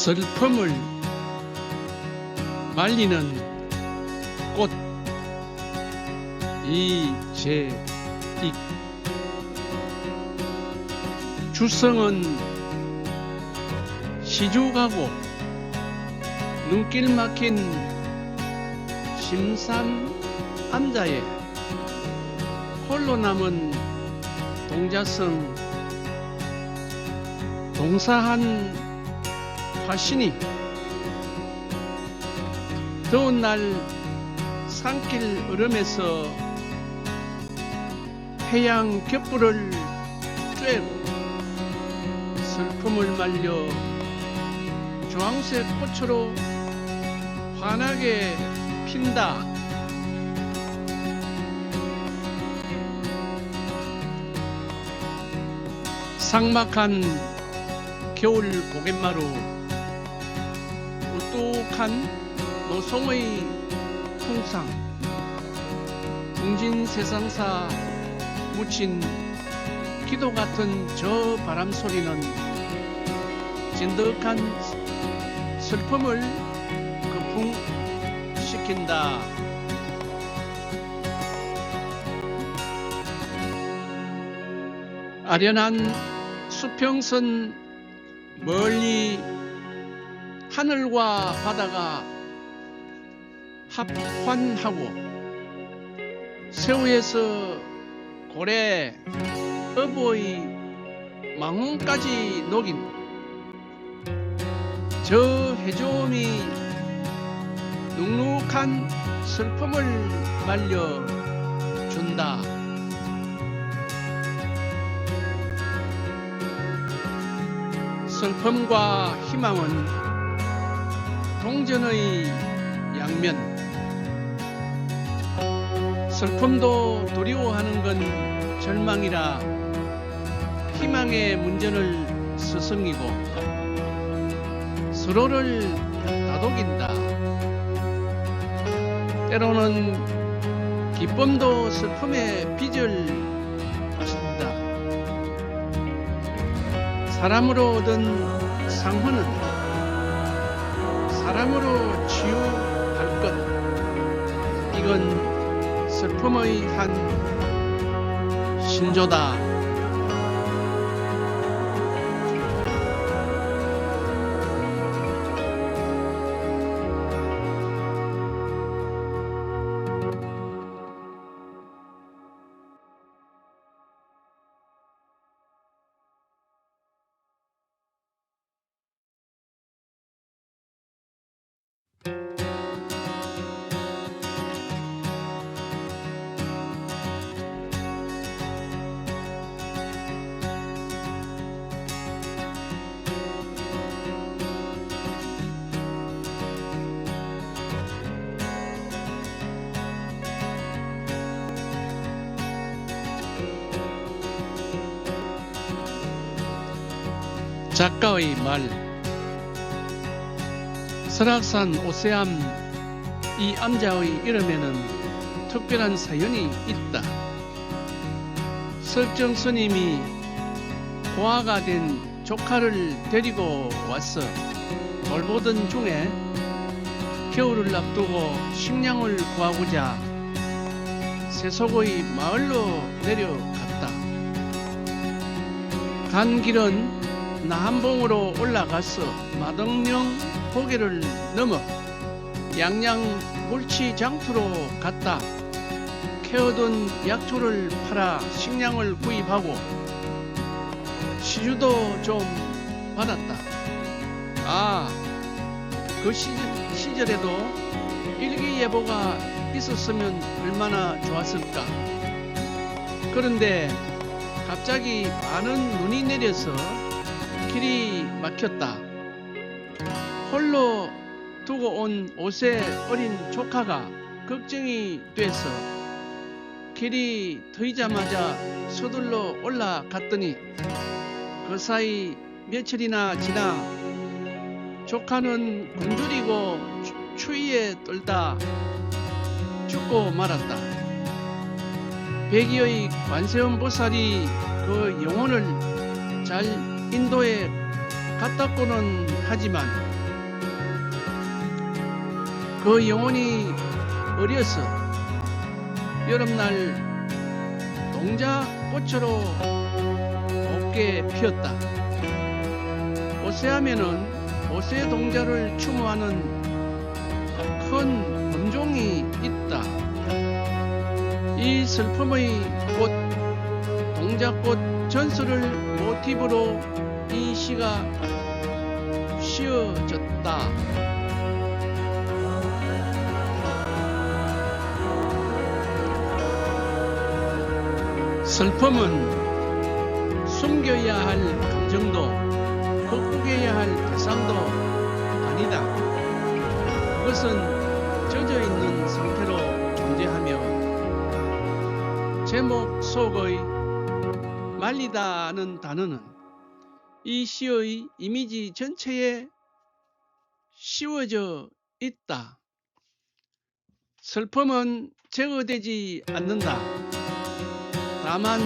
슬픔을 말리는 꽃 이재익. 주성은 시주가고 눈길 막힌 심산 암자에 홀로 남은 동자성 동사한 화신이 더운 날 산길 얼음에서 태양 겹불을 쬐고 슬픔을 말려 주황색 꽃으로 환하게 핀다. 삭막한 겨울 고갯마루, 우뚝한 노송의 풍상, 웅진 세상사 묻힌 기도 같은 저 바람 소리는 진득한 슬픔을 거풍시킨다. 아련한 수평선 멀리 하늘과 바다가 합환하고 새우에서 고래 어부의 망혼까지 녹인 저 해조음이 눅눅한 슬픔을 말려준다. 슬픔과 희망은 동전의 양면. 슬픔도 두려워하는 건 절망이라 희망의 문전을 스승이고 서로를 다독인다. 때로는 기쁨도 슬픔의 빚을 진다. 사람으로 얻은 상흔은 사람으로 치유할 것. 이건 슬픔의 한 신조다. 작가의 말. 설악산 오세암 이 암자의 이름에는 특별한 사연이 있다. 설정 스님이 고아가 된 조카를 데리고 와서 돌보던 중에 겨울을 앞두고 식량을 구하고자 세속의 마을로 내려갔다. 간 길은 나한봉으로 올라가서 마덕령 고개를 넘어 양양 물치장터로 갔다. 캐어둔 약초를 팔아 식량을 구입하고 시주도 좀 받았다. 그 시절에도 일기예보가 있었으면 얼마나 좋았을까. 그런데 갑자기 많은 눈이 내려서 길이 막혔다. 홀로 두고 온 5세 어린 조카가 걱정이 돼서 길이 트이자마자 서둘러 올라갔더니 그 사이 며칠이나 지나 조카는 굶주리고 추위에 떨다 죽고 말았다. 백의의 관세음보살이 그 영혼을 잘 인도에 갔다고는 하지만 그 영혼이 어려서 여름날 동자꽃으로 곱게 피었다. 오세하면은 오세 동자를 추모하는 큰 범종이 있다. 이 슬픔의 꽃, 동자꽃 전설을 모티브로 이 시가 씌어졌다. 슬픔은 숨겨야 할 감정도 극복해야 할 대상도 아니다. 그것은 젖어있는 상태로 존재하며 제목 속의 말리다는 단어는 이 시의 이미지 전체에 씌워져 있다. 슬픔은 제거되지 않는다. 다만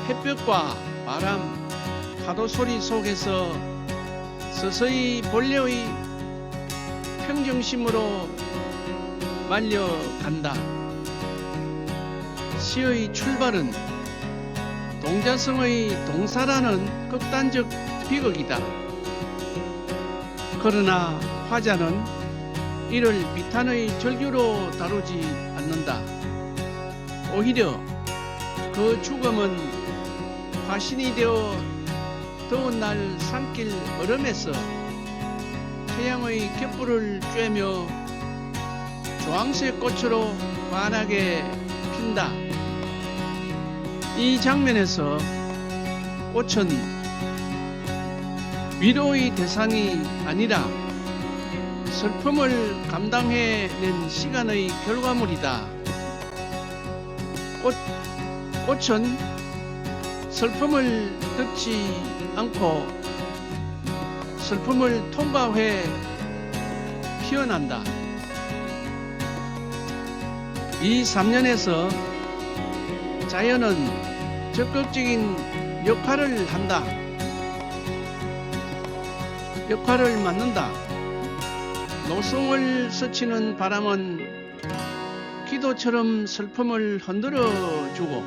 햇볕과 바람, 파도 소리 속에서 서서히 본래의 평정심으로 말려간다. 시의 출발은 동자성의 동사라는 극단적 비극이다. 그러나 화자는 이를 비탄의 절규로 다루지 않는다. 오히려 그 죽음은 화신이 되어 더운 날 산길 얼음에서 태양의 갯불을 쬐며 주황색 꽃으로 환하게 핀다. 이 장면에서 꽃은 위로의 대상이 아니라 슬픔을 감당해낸 시간의 결과물이다. 꽃은 슬픔을 덮지 않고 슬픔을 통과해 피어난다. 이 3년에서 자연은 적극적인 역할을 한다. 역할을 맡는다. 노성을 스치는 바람은 기도처럼 슬픔을 흔들어 주고,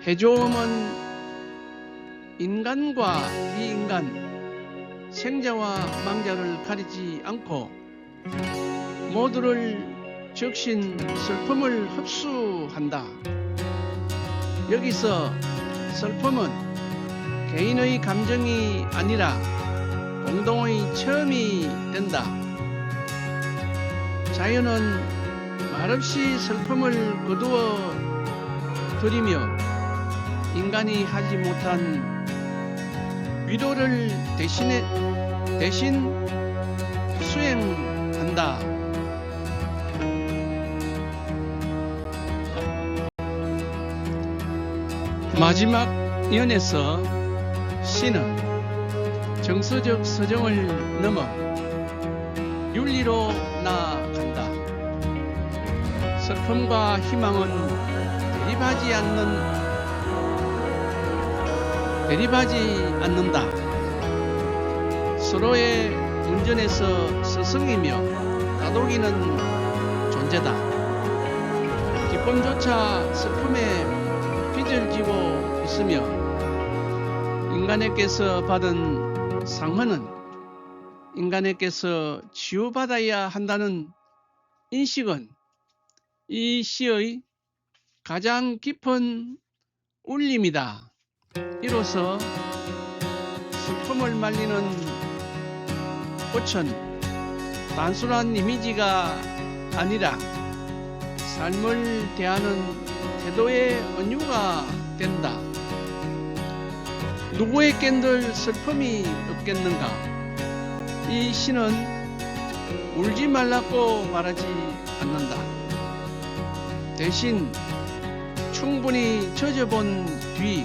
해조음은 인간과 비인간, 생자와 망자를 가리지 않고 모두를 적신 슬픔을 흡수한다. 여기서 슬픔은 개인의 감정이 아니라 공동의 체험이 된다. 자연은 말없이 슬픔을 거두어 들이며 인간이 하지 못한 위로를 대신 수행한다. 마지막 연에서 시는 정서적 서정을 넘어 윤리로 나아간다. 슬픔과 희망은 대립하지 않는다. 서로의 문전에서 스승이며 다독이는 존재다. 기쁨조차 슬픔에 빚을 지고 있으며 인간에게서 받은 상흔은 인간에게서 치유받아야 한다는 인식은 이 시의 가장 깊은 울림이다. 이로써 슬픔을 말리는 꽃은 단순한 이미지가 아니라 삶을 대하는 태도의 은유가 된다. 누구에겐들 슬픔이 없겠는가? 이 시는 울지 말라고 말하지 않는다. 대신 충분히 젖어본 뒤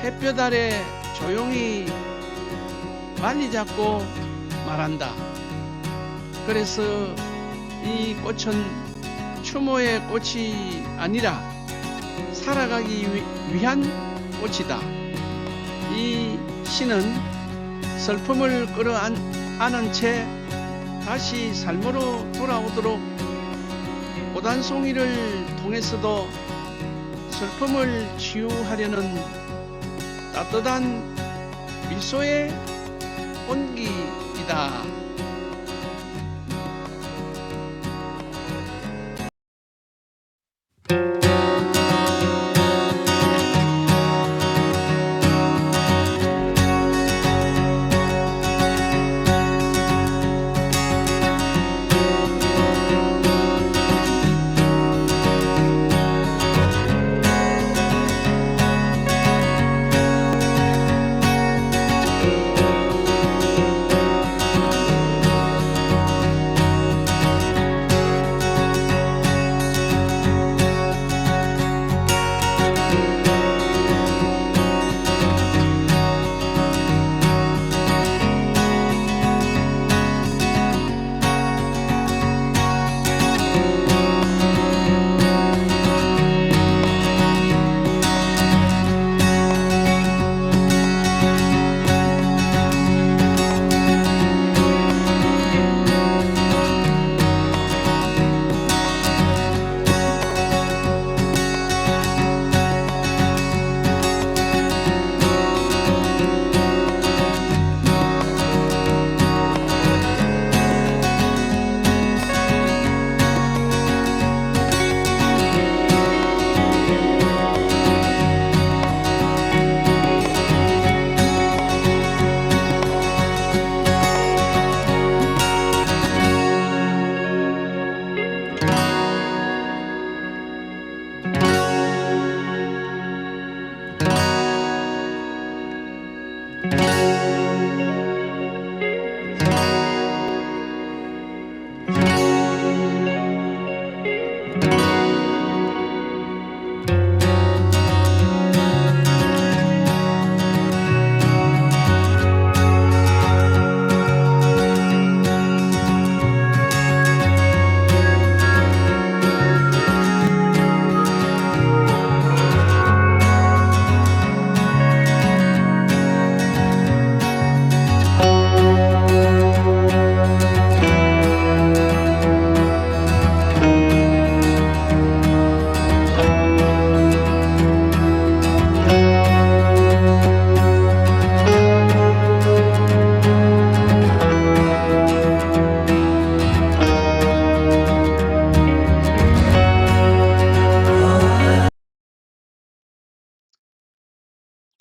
햇볕 아래 조용히 말리자고 말한다. 그래서 이 꽃은 추모의 꽃이 아니라 살아가기 위한 꽃이다. 이 시는 슬픔을 끌어안은 채 다시 삶으로 돌아오도록 오단송이를 통해서도 슬픔을 치유하려는 따뜻한 미소의 온기이다.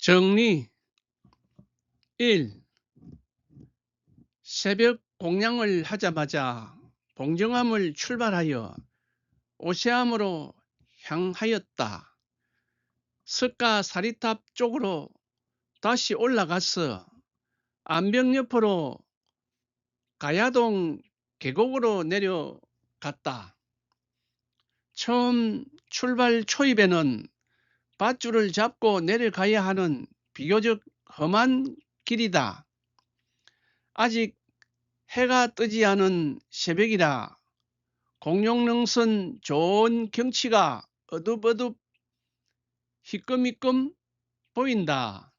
정리 1. 새벽 공양을 하자마자 봉정암을 출발하여 오세암으로 향하였다. 석가 사리탑 쪽으로 다시 올라가서 안병 옆으로 가야동 계곡으로 내려갔다. 처음 출발 초입에는 밧줄을 잡고 내려가야 하는 비교적 험한 길이다. 아직 해가 뜨지 않은 새벽이라 공룡능선 좋은 경치가 어둡어둡 희끔희끔 보인다.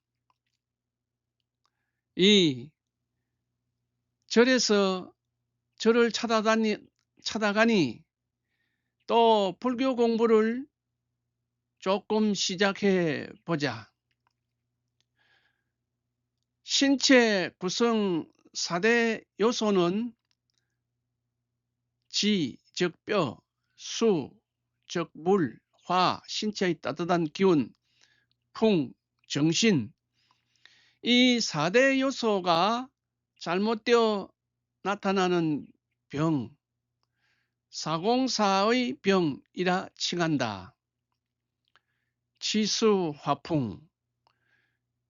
2. 절에서 절을 찾아가니 또 불교 공부를 조금 시작해 보자. 신체 구성 4대 요소는 지, 즉 뼈, 수, 즉 물, 화, 신체의 따뜻한 기운, 풍, 정신. 이 4대 요소가 잘못되어 나타나는 병, 사공사의 병이라 칭한다. 치수, 화풍.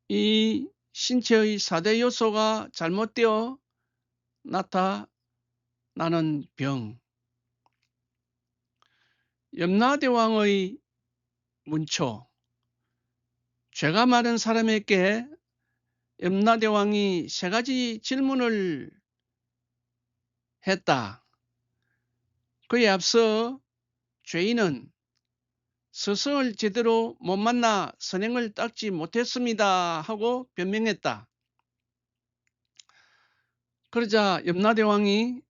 이 신체의 4대 요소가 잘못되어 나타나는 병. 염라대왕의 문초. 죄가 많은 사람에게 염라대왕이 3가지 질문을 했다. 그에 앞서 죄인은 스승을 제대로 못 만나 선행을 닦지 못했습니다 하고 변명했다. 그러자 염라대왕이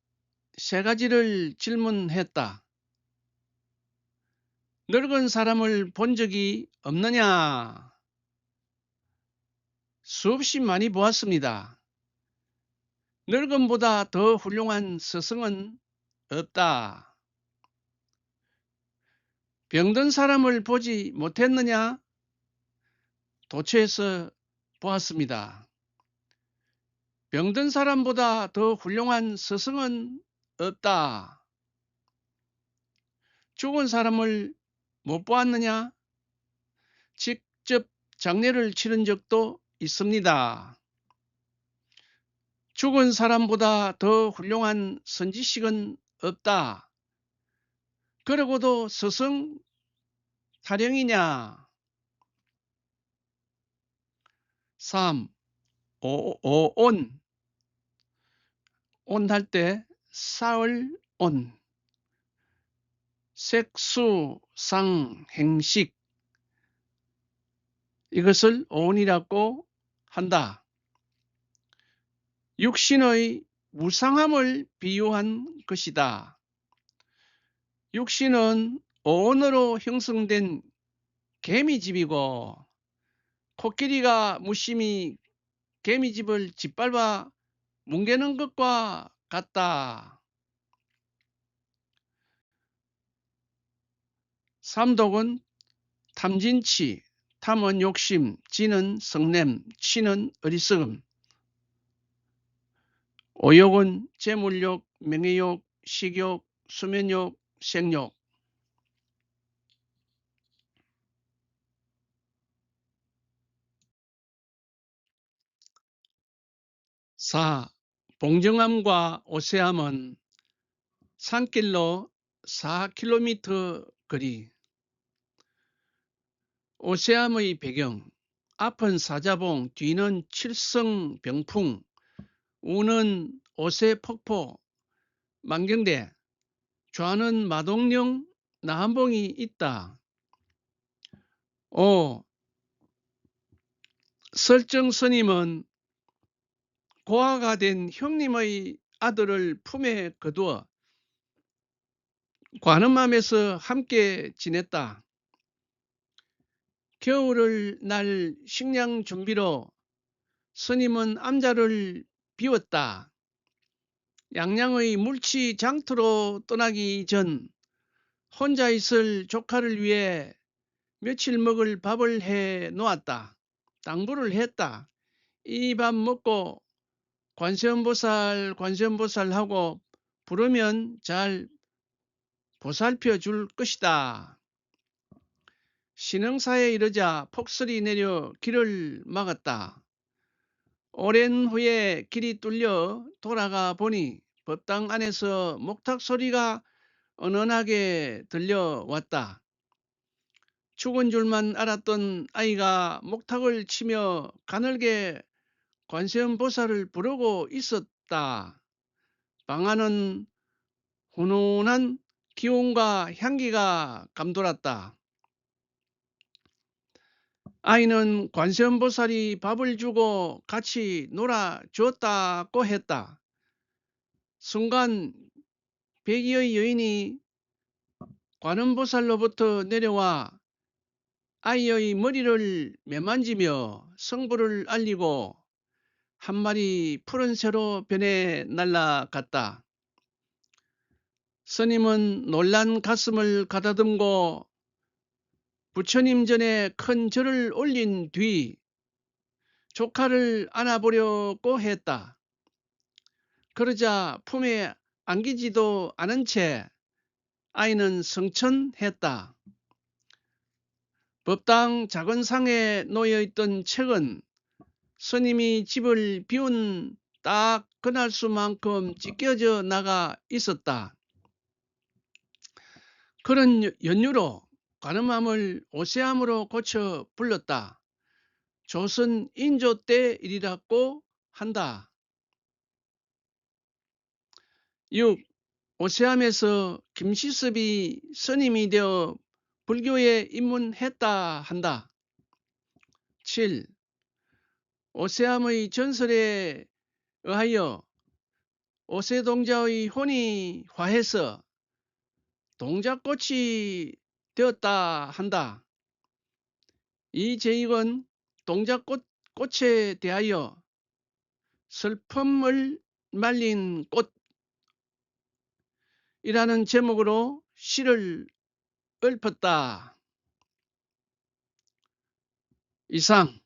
세 가지를 질문했다. 늙은 사람을 본 적이 없느냐? 수없이 많이 보았습니다. 늙음보다 더 훌륭한 스승은 없다. 병든 사람을 보지 못했느냐? 도처에서 보았습니다. 병든 사람보다 더 훌륭한 스승은 없다. 죽은 사람을 못 보았느냐? 직접 장례를 치른 적도 있습니다. 죽은 사람보다 더 훌륭한 선지식은 없다. 그러고도 스승 타령이냐? 3. 온. 온 할 때 사흘 온. 색수, 상, 행식. 이것을 온이라고 한다. 육신의 무상함을 비유한 것이다. 육신은 온으로 형성된 개미집이고 코끼리가 무심히 개미집을 짓밟아 뭉개는 것과 같다. 삼독은 탐진치, 탐은 욕심, 진은 성냄, 치는 어리석음. 오욕은 재물욕, 명예욕, 식욕, 수면욕, 생욕. 4. 봉정암과 오세암은 산길로 4km 거리. 오세암의 배경. 앞은 사자봉, 뒤는 칠성 병풍, 우는 오세폭포, 만경대, 좌는 마동령, 나한봉이 있다. 5. 설정 스님은 고아가 된 형님의 아들을 품에 거두어 관음암에서 함께 지냈다. 겨울을 날 식량 준비로 스님은 암자를 비웠다. 양양의 물치 장터로 떠나기 전 혼자 있을 조카를 위해 며칠 먹을 밥을 해 놓았다. 당부를 했다. 이 밥 먹고 관세음보살 하고 부르면 잘 보살펴 줄 것이다. 신흥사에 이르자 폭설이 내려 길을 막았다. 오랜 후에 길이 뚫려 돌아가 보니 법당 안에서 목탁 소리가 은은하게 들려왔다. 죽은 줄만 알았던 아이가 목탁을 치며 가늘게 관세음보살을 부르고 있었다. 방 안은 훈훈한 기운과 향기가 감돌았다. 아이는 관세음보살이 밥을 주고 같이 놀아주었다고 했다. 순간 백의의 여인이 관음보살로부터 내려와 아이의 머리를 매만지며 성부를 알리고 한 마리 푸른 새로 변해 날아갔다. 스님은 놀란 가슴을 가다듬고 부처님 전에 큰 절을 올린 뒤 조카를 안아보려고 했다. 그러자 품에 안기지도 않은 채 아이는 성천했다. 법당 작은 상에 놓여있던 책은 스님이 집을 비운 딱 그날 수만큼 찢겨져 나가 있었다. 그런 연유로 관음암을 오세암으로 고쳐 불렀다. 조선 인조 때 일이라고 한다. 6. 오세암에서 김시섭이 스님이 되어 불교에 입문했다 한다. 7. 오세암의 전설에 의하여 오세동자의 혼이 화해서 동작꽃이 되었다 한다. 이 제익은 동작꽃에 대하여 슬픔을 말린 꽃이라는 제목으로 시를 읊었다. 이상